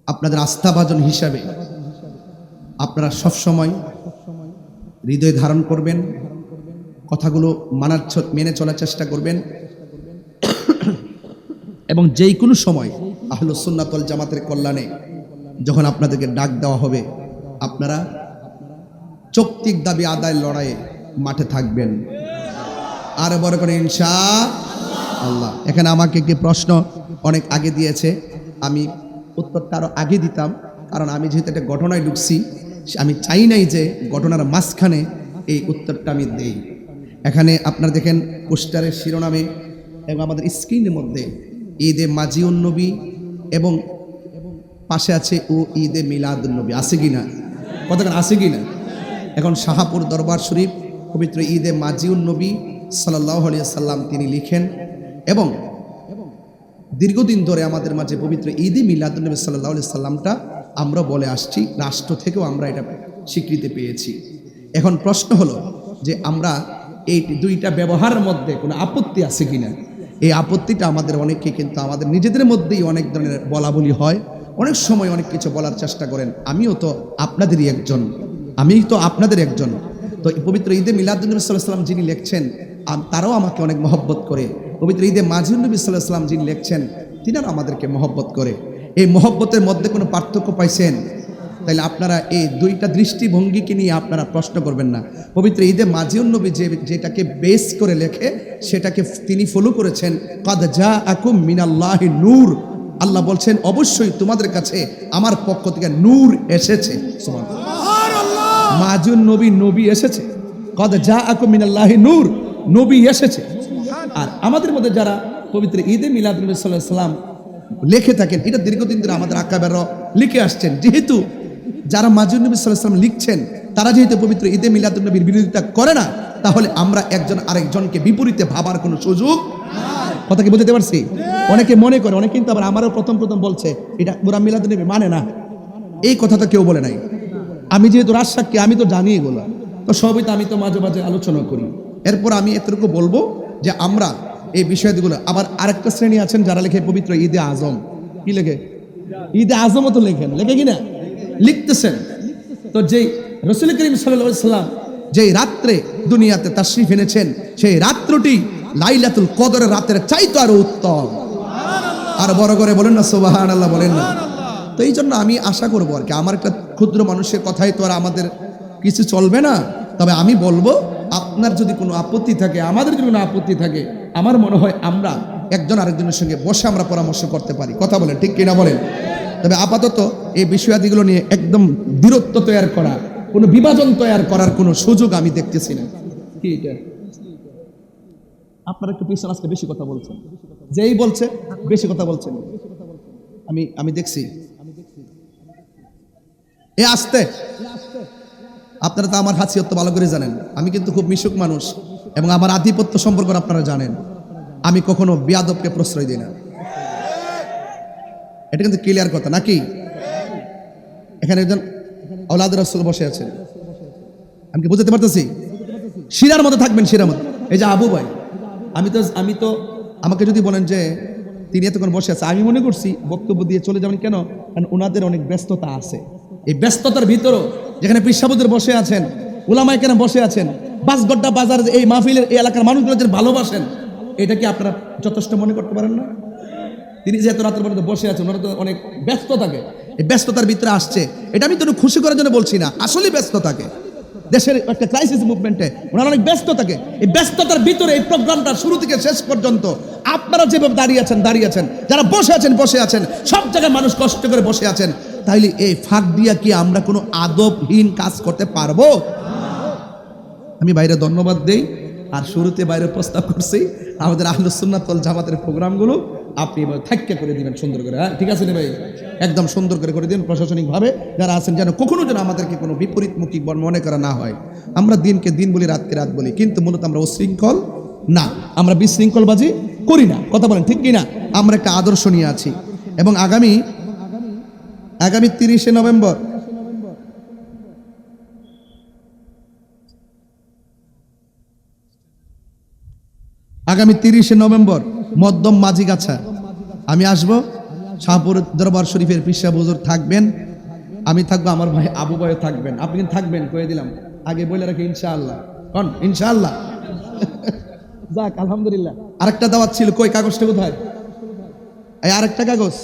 আপনাদের আস্থাভাজন হিসাবে আপনারা সবসময় হৃদয় ধারণ করবেন, কথাগুলো মেনে চলার চেষ্টা করবেন, এবং যেই কোনো সময় আহলুস সুন্নাত ওয়াল জামাতের কল্যাণে যখন আপনাদেরকে ডাক দেওয়া হবে, আপনারা যৌক্তিক দাবি আদায় লড়াইয়ে মাঠে থাকবেন। আর বড় করে ইনশাআল্লাহ। এখানে আমাকে একটি প্রশ্ন অনেক আগে দিয়েছে, আমি উত্তরটা আরও আগে দিতাম, কারণ আমি যেহেতু একটা ঘটনায় ঢুকছি, আমি চাই নাই যে ঘটনার মাঝখানে এই উত্তরটা আমি দেই। এখানে আপনারা দেখেন পোস্টারের শিরোনামে এবং আমাদের স্ক্রিনের মধ্যে ঈদে মাজিউন নবী এবং পাশে আছে ও ঈদে মিলাদুন নবী। আছে কি না? কতক্ষণ আছে কি না? এখন শাহপুর দরবার শরীফ পবিত্র ঈদে মাজিউন নবী সাল্লাল্লাহু আলাইহি সাল্লাম তিনি লিখেন, এবং দীর্ঘদিন ধরে আমাদের মাঝে পবিত্র ঈদে মিলাদুন নবী সাল্লাল্লাহু আলাইহি সাল্লামটা আমরা বলে আসছি, রাষ্ট্র থেকেও আমরা এটা স্বীকৃতি পেয়েছি। এখন প্রশ্ন হলো যে আমরা এই দুইটা ব্যবহারের মধ্যে কোনো আপত্তি আছে কিনা? এই আপত্তিটা আমাদের অনেককে কিন্তু আমাদের নিজেদের মধ্যেই অনেক ধরনের বলা বলি হয়, অনেক সময় অনেক কিছু বলার চেষ্টা করেন। আমিও তো আপনাদেরই একজন, তো পবিত্র ঈদে মিলাদুন নবী সাল্লাল্লাহু আলাইহি সাল্লাম যিনি লিখছেন তারাও আমাকে অনেক মহব্বত করে, পবিত্র ঈদে মাজিউন নবী সাল্লাল্লাহু আলাইহি সাল্লাম যিনি লিখছেন তিনারা আমাদেরকে মহব্বত করে। এই মহব্বতের মধ্যে কোনো পার্থক্য পাইছেন? তাইলে আপনারা এই দুইটা দৃষ্টিভঙ্গিকে নিয়ে আপনারা প্রশ্ন করবেন না। পবিত্র ঈদে মাজিউন নবী যেটাকে বেস করে লেখে সেটাকে তিনি ফলো করেছেন, কাদ জাআকুম মিনাল্লাহি নূর। আল্লাহ বলছেন অবশ্যই তোমাদের কাছে আমার পক্ষ থেকে নূর এসেছে। সুবহানাল্লাহ। মাজিউন নবী এসেছে, কাদ জাআকুম মিনাল্লাহি নূর, নবী এসেছে। আর আমাদের মধ্যে যারা পবিত্র ঈদে মিলাদুন নবী সাল্লাল্লাহু আলাইহি সাল্লাম লিখে থাকেন, এটা দীর্ঘদিন ধরে আমাদের আকাবেররা লিখে আসছেন। যেহেতু যারা মাজিউন নবী সাল্লাল্লাহু আলাইহি সাল্লাম লিখছেন তারা যেহেতু পবিত্র ঈদে মিলাদুন নবীর বিরোধিতা করে না, তাহলে আমরা একজন আরেকজনকে বিপরীতে ভাবার কোনো সুযোগ নাই। কথা কি বুঝতে পারছি? অনেকে মনে করে, অনেকে কিন্তু আবার আমারও প্রথম বলছে এটা পুরা মিলাদুন নবী মানে না, এই কথাটা কেউ বলে নাই। আমি যেহেতু রাজসাক্ষী, আমি তো জানি এগুলো, তো সবই তো আমি তো মাঝে মাঝে আলোচনা করি। এরপর আমি এতটুকু বলবো যে আমরা এই বিষয়গুলো, আবার আরেকটা শ্রেণী আছেন যারা লেখে পবিত্র ঈদে আজম। কি লেখে? ঈদে আজমও তো লেখে কিনা? লিখতেছেন। তো যেই রাসূল করিম সাল্লাল্লাহু আলাইহি সাল্লাম যেই রাত্রে দুনিয়াতে তাশরীফ এনেছেন, সেই রাত্রটি লাইলাতুল কদরের রাতের চাইতে আরো উত্তম। আর বড় করে বলেন না সুবহানাল্লাহ, বলেন না। তো এই জন্য আমি আশা করবো আর কি, আমার একটা ক্ষুদ্র মানুষের কথাই তো আর আমাদের কিছু চলবে না, তবে আমি বলবো আপনার যদি কোনো আপত্তি থাকে, আমাদের যদি কোনো আপত্তি থাকে, আমার মনে হয় আমরা একজন আরেকজনের সঙ্গে বসে আমরা পরামর্শ করতে পারি। কথা বলেন, ঠিক কিনা বলেন? তবে আপাতত এই বিষয়াদিগুলো নিয়ে একদম দূরত্ব তৈরি করা, কোনো বিভাজন তৈরি করার কোনো সুযোগ আমি দেখতেছি না। কি এটা? আপনারা একটু পিছনে আজকে বেশি কথা বলছেন, যেই বলছে বেশি কথা বলছেন, আমি দেখছি। এ আসতে আপনারা তো আমার হাসিয়ত তো ভালো করে জানেন, আমি কিন্তু খুব মিশুক মানুষ এবং আমার আধিপত্য সম্পর্ক আপনারা জানেন। আমি কখনো বিয়াদবকে প্রশ্রয় দিই না, এটা কিন্তু ক্লিয়ার কথা নাকি? এখানে একজন আওলাদ রাসূল বসে আছেন, আমি কি বুঝতে পারতেছি? শিরার মতো থাকবেন, শিরার মতো। এই যে আবু ভাই, আমি তো আমাকে যদি বলেন যে তিনি এতক্ষণ বসে আছে, আমি মনে করছি বক্তব্য দিয়ে চলে যাবেন। কেন? কারণ ওনাদের অনেক ব্যস্ততা আছে। এই ব্যস্ততার ভিতরও যেখানে পীরসাবুদের বসে আছেন, উলামায়ে কেরাম বসে আছেন, বাসগড্ডা বাজার, এই মাহফিলের এই এলাকার মানুষগুলো যে ভালোবাসেন, এটা কি আপনারা যথেষ্ট মনে করতে পারেন না? তিনি যে এত রাতের পর্যন্ত বসে আছেন, ওনারা তো অনেক ব্যস্ত থাকে। এই ব্যস্ততার ভিতরে আসছে, এটা আমি তো খুশি করার জন্য বলছি না, আসলে ব্যস্ত থাকে। দেশের একটা ক্রাইসিস মুভমেন্টে ওনারা অনেক ব্যস্ত থাকে। এই ব্যস্ততার ভিতরে এই প্রোগ্রামটা শুরু থেকে শেষ পর্যন্ত আপনারা যেভাবে দাঁড়িয়ে আছেন, যারা বসে আছেন, সব জায়গায় মানুষ কষ্ট করে বসে আছেন। তাইলে এই ফাঁক দিয়া কি আমরা কোনো আদবহীন কাজ করতে পারবো? আমি বাইরে ধন্যবাদ দেই, আর শুরুতে বাইরে প্রস্তাব করছি আমাদের আহলুস সুন্নাত ওয়াল জামাতের প্রোগ্রামগুলো আপনি এবার থাক্কা করে দিবেন সুন্দর করে। হ্যাঁ, ঠিক আছে না ভাই? একদম সুন্দর করে দিন প্রশাসনিকভাবে যারা আছেন, যেন কখনো যেন আমাদেরকে কোনো বিপরীতমুখী মনে করা না হয়। আমরা দিনকে দিন বলি, রাতকে রাত বলি, কিন্তু মূলত আমরা উশৃঙ্খল না, আমরা বিশৃঙ্খলবাজি করি না। কথা বলেন, ঠিক কিনা? আমরা একটা আদর্শ নিয়ে আছি। এবং আগামী 30শে নভেম্বর মদ্যম মাঝিগাছা আমি আসবো। শাহপুর দরবার শরীফের পীর সাহেব হুজুর থাকবেন, আমি থাকবো, আমার ভাই আবু ভাইও থাকবেন। আপনি কিন্তু থাকবেন, কয়ে দিলাম, আগে বলে রাখি ইনশাআল্লাহ। কোন ইনশাআল্লাহ? যাক, আলহামদুলিল্লাহ। আরেকটা দাওয়াত ছিল, কই কাগজটা কোথায়? এই আরেকটা কাগজ,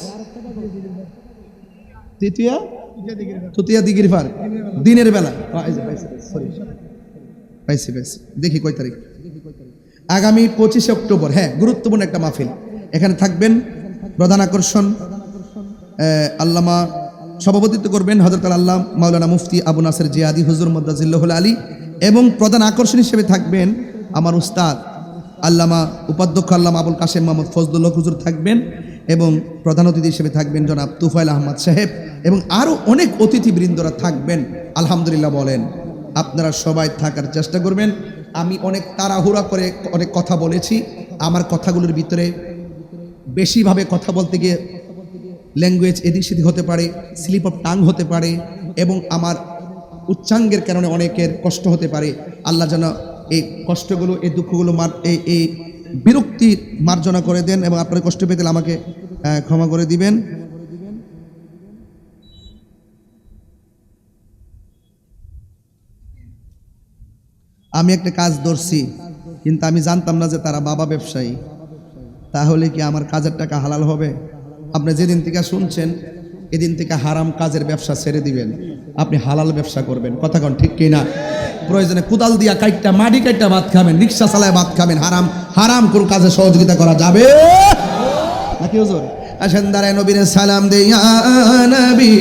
তুতিয়া দিগির ফার, দিনের বেলা। পাইছি, দেখি কয় তারিখ? আগামী 25শে অক্টোবর। হ্যাঁ, গুরুত্বপূর্ণ একটা মাহফিল। এখানে থাকবেন প্রধান আকর্ষণ আল্লামা, সভাপতিত্ব করবেন হযরত আল্লামা মাওলানা মুফতি আবু নাসের জিয়াদি হুজুর মুদাজিল্লাহুল আলী, এবং প্রধান আকর্ষণ হিসেবে থাকবেন আমার উস্তাদ আল্লামা উপাধ্যক্ষ আল্লামা আবুল কাশেম মোহাম্মদ ফজলুল হক হুজুর থাকবেন, এবং প্রধান অতিথি হিসেবে থাকবেন জনাব তুফাইল আহমদ সাহেব, এবং আরও অনেক অতিথিবৃন্দরা থাকবেন। আলহামদুলিল্লাহ বলেন। আপনারা সবাই থাকার চেষ্টা করবেন। আমি অনেক তাড়াহুড়া করে অনেক কথা বলেছি, আমার কথাগুলোর ভিতরে বেশিভাবে কথা বলতে গিয়ে ল্যাঙ্গুয়েজ এদিক সেদিক হতে পারে, স্লিপ অফ টাং হতে পারে, এবং আমার উচ্চাঙ্গের কারণে অনেকের কষ্ট হতে পারে। আল্লাহ যেন এই কষ্টগুলো, এই দুঃখগুলো, এই বিরক্তি মার্জনা করে দেন, এবং আপনার কষ্ট পেতে আমাকে ক্ষমা করে দিবেন। আমি একটা কাজ ধরছি, কিন্তু আমি জানতাম না যে তারা বাবা ব্যবসায়ী। তাহলে কি আমার কাজের টাকা হালাল হবে? আপনি যেদিন থেকে শুনছেন, এদিন থেকে হারাম কাজের ব্যবসা ছেড়ে দিবেন, আপনি হালাল ব্যবসা করবেন। কথা কন, ঠিক কিনা? প্রয়োজনে কোদাল দিয়া কাইটটা, মাটি কাইটটা ভাত খাবেন, রিক্সা চালায় ভাত খাবেন। হারাম কোন কাজে সহযোগিতা করা যাবে নাকি হুজুর? আসেন দাঁড়ায় নবীর সালাম দেয়া নবী।